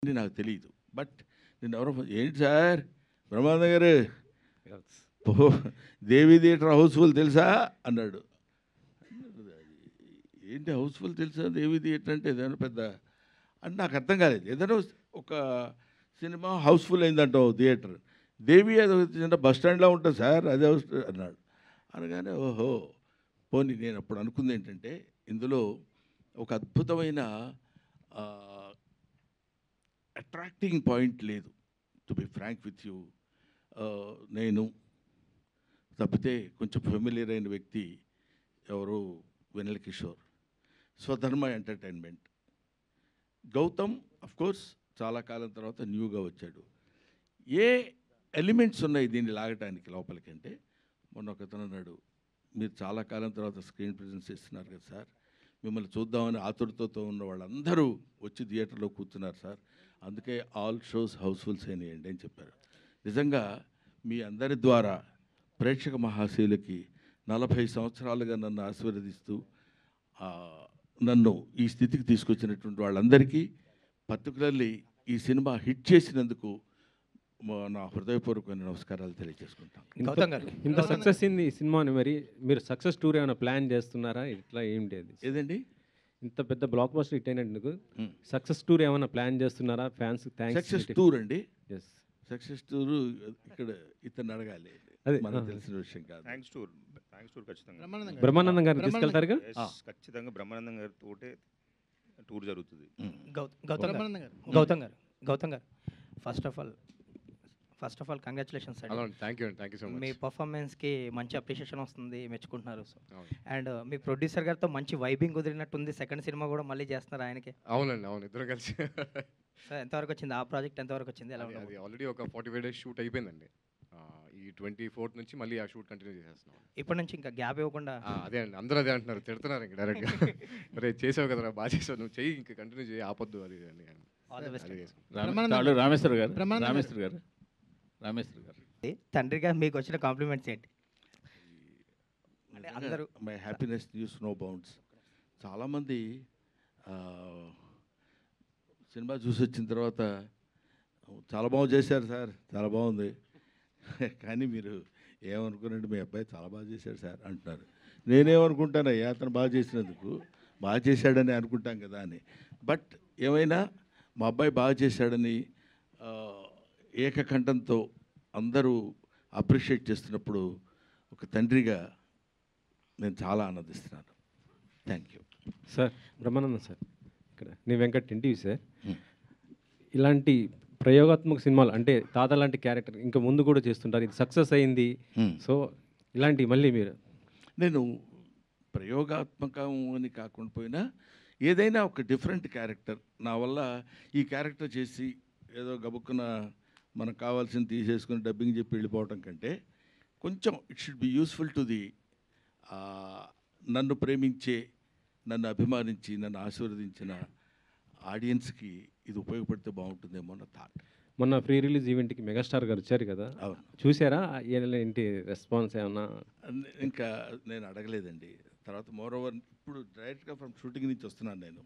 అని నాకు తెలీదు. బట్ నేనెవరో ఏంటి సార్ బ్రహ్మానందం గారు ఓ దేవి థియేటర్ హౌస్ఫుల్ తెలుసా అన్నాడు. ఏంటి హౌస్ఫుల్ తెలుసా దేవి థియేటర్ అంటే ఏదైనా పెద్ద అని నాకు అర్థం కాలేదు. ఏదైనా ఒక సినిమా హౌస్ఫుల్ అయిందంటావు థియేటర్, దేవి అది చిన్న బస్ స్టాండ్లో ఉంటుంది సార్ అదే హౌస్ అన్నాడు. అనగానే ఓహో పోనీ నేను అప్పుడు అనుకుంది ఏంటంటే ఇందులో ఒక అద్భుతమైన అట్రాక్టింగ్ పాయింట్ లేదు. To be frank with you, నేను తప్పితే కొంచెం ఫెమిలియర్ అయిన వ్యక్తి ఎవరు వెన్నెల కిషోర్, స్వధర్మ ఎంటర్టైన్మెంట్. గౌతమ్ కోర్స్ చాలా కాలం తర్వాత న్యూగా వచ్చాడు. ఏ ఎలిమెంట్స్ ఉన్నాయి దీన్ని లాగటానికి లోపలికి అంటే, మొన్న ఒకతను అన్నాడు మీరు చాలా కాలం తర్వాత స్క్రీన్ ప్రెజెన్స్ ఇస్తున్నారు కదా సార్, మిమ్మల్ని చూద్దామని ఆతురతతో ఉన్న వాళ్ళందరూ వచ్చి థియేటర్లో కూర్చున్నారు సార్, అందుకే ఆల్ షోస్ హౌస్ఫుల్స్ అయినాయండి అని చెప్పారు. నిజంగా మీ అందరి ద్వారా ప్రేక్షక మహాశయులకి 40 సంవత్సరాలుగా నన్ను ఆశీర్వదిస్తూ నన్ను ఈ స్థితికి తీసుకొచ్చినటువంటి వాళ్ళందరికీ, పర్టికులర్లీ ఈ సినిమా హిట్ చేసినందుకు నా హృదయపూర్వకమైన నమస్కారాలు తెలియజేసుకుంటాను. ఇంత సక్సెస్ ఇన్ ఈ సినిమాని మరి మీరు సక్సెస్ టూర్ ఏమైనా ప్లాన్ చేస్తున్నారా? ఇట్లా ఏంటి అది? ఏదండి ఇంత పెద్ద బ్లాక్ బస్టర్ హిట్ అయినందుకు సక్సెస్ టూర్ ఏమైనా ప్లాన్ చేస్తున్నారా? Fans thanks. సక్సెస్ టూర్ అండి, ఎస్ సక్సెస్ టూర్ ఇక్కడ ఇతను అడగాలి, అదే మనకు తెలిసిన విషయం కాదు. థ్యాంక్స్ టూర్ ఖచ్చితంగా బ్రహ్మానందం గారిని తీసుకెళ్తారుగా? ఖచ్చితంగా బ్రహ్మానందం గారి తోటే టూర్ జరుగుతుంది. గౌతమ్ గారు ఫస్ట్ ఆఫ్ ఆల్ కంగ్రాచులేషన్స్ అండి. Thank you so much. మీ పర్ఫార్మెన్స్కి మంచి అప్రిషియేషన్ వస్తుంది, మెచ్చుకుంటున్నారు. సో అండ్ మీ ప్రొడ్యూసర్ గారితో మంచి వైబింగ్ కుదిరినట్టుంది. సెకండ్ సినిమా కూడా మళ్ళీ చేస్తున్నారు ఆయనకి. అవునండి, అవును, ఇద్దరు కలిసి. సార్ ఎంతవరకు వచ్చింది ఆ ప్రాజెక్ట్? ఎంతవరకు వచ్చింది? ఎలా అది ఆల్రెడీ ఒక 45 days షూట్ అయిపోయిందండి. ఈ 24th నుంచి మళ్ళీ ఆ షూట్ కంటిన్యూ చేసేస్తున్నాం. ఇప్పటి నుంచి ఇంకా గ్యాప్ ఇవ్వకుండా. అదే అండి, అందరూ అదే అంటున్నారు, తిడుతున్నారు ఇంకా డైరెక్ట్గా. అరే చేసావు కదరా, బాగా చేసావు, నువ్వు చెయ్యి, ఇంకా కంటిన్యూ చేయి, ఆపొద్దు అది అని. All the best. రామేశ్వర్ గారు తండ్రిగా మీకు వచ్చిన కాంప్లిమెంట్స్ ఏంటి? అందరూ my happiness knows no bounds. చాలామంది సినిమా చూసి వచ్చిన తర్వాత చాలా బాగా చేశారు సార్, చాలా బాగుంది, కానీ మీరు ఏమనుకున్నారంటే మీ అబ్బాయి చాలా బాగా చేశాడు సార్ అంటున్నారు. నేనేమనుకుంటానయ్యా, అతను బాగా చేసినందుకు బాగా చేశాడని అనుకుంటాం కదా అని. బట్ ఏమైనా మా అబ్బాయి బాగా చేశాడని ఏకకంఠంతో అందరూ అప్రిషియేట్ చేస్తున్నప్పుడు ఒక తండ్రిగా నేను చాలా ఆనందిస్తున్నాను. Thank you sir. Brahmanandam sir, ఇక్కడ నీ వెంకట్ ఎన్టీవీ సార్. ఇలాంటి ప్రయోగాత్మక సినిమాలు అంటే తాత లాంటి క్యారెక్టర్ ఇంకా ముందు కూడా చేస్తుంటారు, ఇది సక్సెస్ అయింది. సో ఇలాంటి మళ్ళీ మీరు నేను ప్రయోగాత్మకం అని కాకుండా పోయినా ఏదైనా ఒక డిఫరెంట్ క్యారెక్టర్ నా వల్ల ఈ క్యారెక్టర్ చేసి ఏదో గబుక్కున మనకు కావాల్సింది తీసేసుకుని డబ్బింగ్ చెప్పి వెళ్ళిపోవటం కంటే కొంచెం it should be useful to the నన్ను ప్రేమించే, నన్ను అభిమానించి, నన్ను ఆశీర్వదించిన ఆడియన్స్కి ఇది ఉపయోగపడితే బాగుంటుందేమో అన్న థాట్. మొన్న ప్రీ రిలీజ్ ఈవెంట్కి మెగాస్టార్ గారు వచ్చారు కదా, అవును చూసారా? ఏంటి రెస్పాన్స్ ఏమన్నా? ఇంకా నేను అడగలేదండి. తర్వాత మోర్ ఓవర్ ఇప్పుడు డైరెక్ట్గా ఫ్రమ్ షూటింగ్ నుంచి వస్తున్నాను నేను.